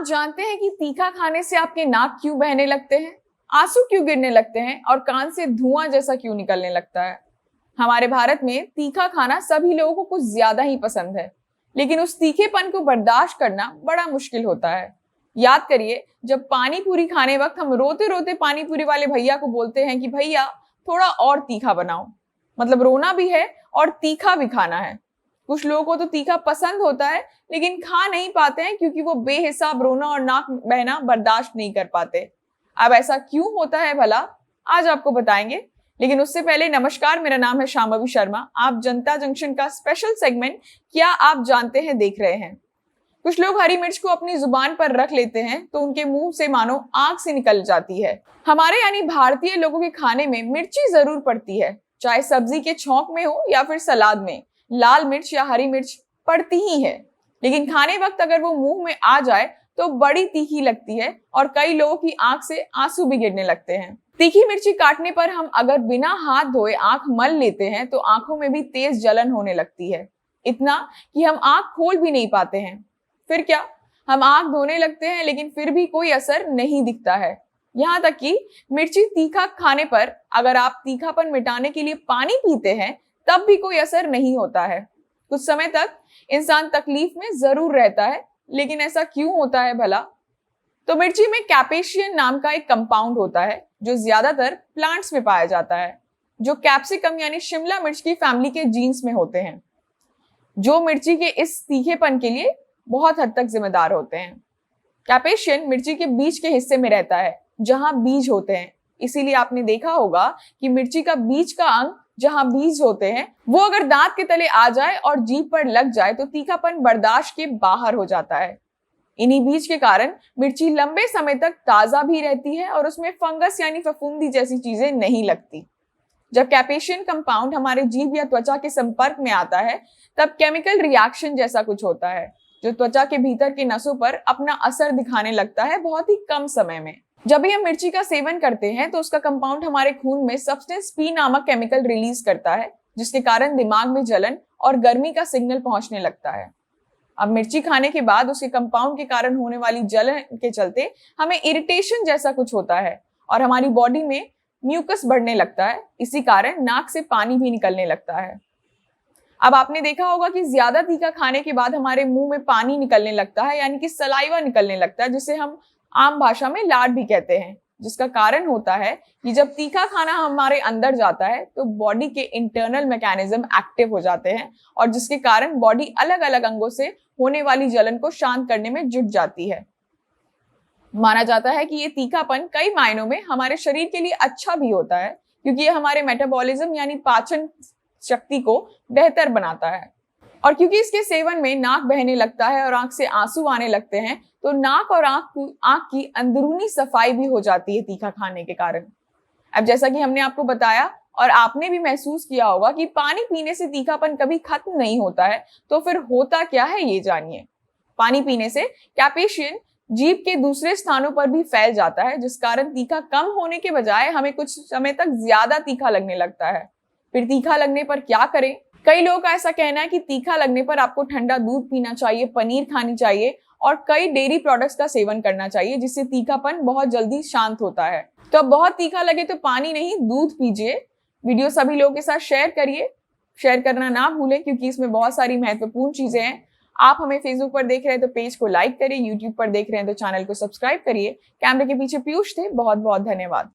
जानते हैं कि तीखा खाने से आपके नाक क्यों बहने लगते हैं, आंसू क्यों गिरने लगते हैं और कान से धुआं जैसा क्यों निकलने लगता है। हमारे भारत में तीखा खाना सभी लोगों को कुछ ज्यादा ही पसंद है, लेकिन उस तीखेपन को बर्दाश्त करना बड़ा मुश्किल होता है। याद करिए, जब पानी पूरी खाने वक्त हम रोते रोते पानी पूरी वाले भैया को बोलते हैं कि भैया थोड़ा और तीखा बनाओ, मतलब रोना भी है और तीखा भी खाना है। कुछ लोगों को तो तीखा पसंद होता है लेकिन खा नहीं पाते हैं क्योंकि वो बेहिसाब रोना और नाक बहना बर्दाश्त नहीं कर पाते। अब ऐसा क्यों होता है भला, आज आपको बताएंगे। लेकिन उससे पहले नमस्कार, मेरा नाम है शांभवी शर्मा। आप जनता जंक्शन का स्पेशल सेगमेंट क्या आप जानते हैं देख रहे हैं। कुछ लोग हरी मिर्च को अपनी जुबान पर रख लेते हैं तो उनके मुंह से मानो आग से निकल जाती है। हमारे यानी भारतीय लोगों के खाने में मिर्ची जरूर पड़ती है, चाहे सब्जी के छौंक में हो या फिर सलाद में। लाल मिर्च या हरी मिर्च पड़ती ही है, लेकिन खाने वक्त अगर वो मुंह में आ जाए तो बड़ी तीखी लगती है और कई लोगों की आंख से आंसू भी गिरने लगते हैं। तीखी मिर्ची काटने पर हम अगर बिना हाथ धोए आंख मल लेते हैं तो आंखों में भी तेज जलन होने लगती है, इतना कि हम आंख खोल भी नहीं पाते हैं। फिर क्या, हम आंख धोने लगते हैं लेकिन फिर भी कोई असर नहीं दिखता है। यहाँ तक कि मिर्ची तीखा खाने पर अगर आप तीखापन मिटाने के लिए पानी पीते हैं तब भी कोई असर नहीं होता है। कुछ समय तक इंसान तकलीफ में जरूर रहता है, लेकिन ऐसा क्यों होता है भला। तो मिर्ची में कैपेशियन नाम का एक कंपाउंड होता है जो ज्यादातर प्लांट्स में पाया जाता है, जो कैप्सिकम यानी शिमला मिर्च की फैमिली के जीन्स में होते हैं, जो मिर्ची के इस तीखेपन के लिए बहुत हद तक जिम्मेदार होते हैं। कैपेशियन मिर्ची के बीज के हिस्से में रहता है जहां बीज होते हैं, इसीलिए आपने देखा होगा कि मिर्ची का बीज का अंग जहां बीज होते हैं वो अगर दांत के तले आ जाए और जीभ पर लग जाए तो तीखापन बर्दाश्त के बाहर हो जाता है। इन्हीं बीज के कारण मिर्ची लंबे समय तक ताजा भी रहती है और उसमें फंगस यानी फफूंदी जैसी चीजें नहीं लगती। जब कैपेशियन कंपाउंड हमारे जीभ या त्वचा के संपर्क में आता है तब केमिकल रिएक्शन जैसा कुछ होता है जो त्वचा के भीतर के नसों पर अपना असर दिखाने लगता है बहुत ही कम समय में। जब भी हम मिर्ची का सेवन करते हैं तो उसका कंपाउंड हमारे खून में सब्सटेंस पी नामक केमिकल रिलीज करता है, जिसके कारण दिमाग में जलन और गर्मी का सिग्नल पहुंचने लगता है। अब मिर्ची खाने के बाद उसके कंपाउंड के कारण होने वाली जलन के चलते हमें इरिटेशन जैसा कुछ होता है और हमारी बॉडी में म्यूकस बढ़ने लगता है। इसी कारण नाक से पानी भी निकलने लगता है। अब आपने देखा होगा कि ज्यादा तीखा खाने के बाद हमारे मुंह में पानी निकलने लगता है, यानी कि सलाइवा निकलने लगता है, जिसे हम आम भाषा में लाड भी कहते हैं। जिसका कारण होता है कि जब तीखा खाना हमारे अंदर जाता है तो बॉडी के इंटरनल मैकेनिज्म एक्टिव हो जाते हैं और जिसके कारण बॉडी अलग अलग अंगों से होने वाली जलन को शांत करने में जुट जाती है। माना जाता है कि ये तीखापन कई मायनों में हमारे शरीर के लिए अच्छा भी होता है, क्योंकि ये हमारे मेटाबॉलिज्म यानी पाचन शक्ति को बेहतर बनाता है। और क्योंकि इसके सेवन में नाक बहने लगता है और आंख से आंसू आने लगते हैं तो नाक और आंख की अंदरूनी सफाई भी हो जाती है तीखा खाने के कारण। अब जैसा कि हमने आपको बताया और आपने भी महसूस किया होगा कि पानी पीने से तीखापन कभी खत्म नहीं होता है, तो फिर होता क्या है ये जानिए। पानी पीने से कैपेशियन जीभ के दूसरे स्थानों पर भी फैल जाता है, जिस कारण तीखा कम होने के बजाय हमें कुछ समय तक ज्यादा तीखा लगने लगता है। फिर तीखा लगने पर क्या करें? कई लोगों का ऐसा कहना है कि तीखा लगने पर आपको ठंडा दूध पीना चाहिए, पनीर खानी चाहिए और कई डेयरी प्रोडक्ट्स का सेवन करना चाहिए, जिससे तीखापन बहुत जल्दी शांत होता है। तो अब बहुत तीखा लगे तो पानी नहीं, दूध पीजिए। वीडियो सभी लोगों के साथ शेयर करिए, शेयर करना ना भूलें क्योंकि इसमें बहुत सारी महत्वपूर्ण चीजें हैं। आप हमें फेसबुक पर देख रहे हैं तो पेज को लाइक करिए, यूट्यूब पर देख रहे हैं तो चैनल को सब्सक्राइब करिए। कैमरे के पीछे पीयूष थे, बहुत बहुत धन्यवाद।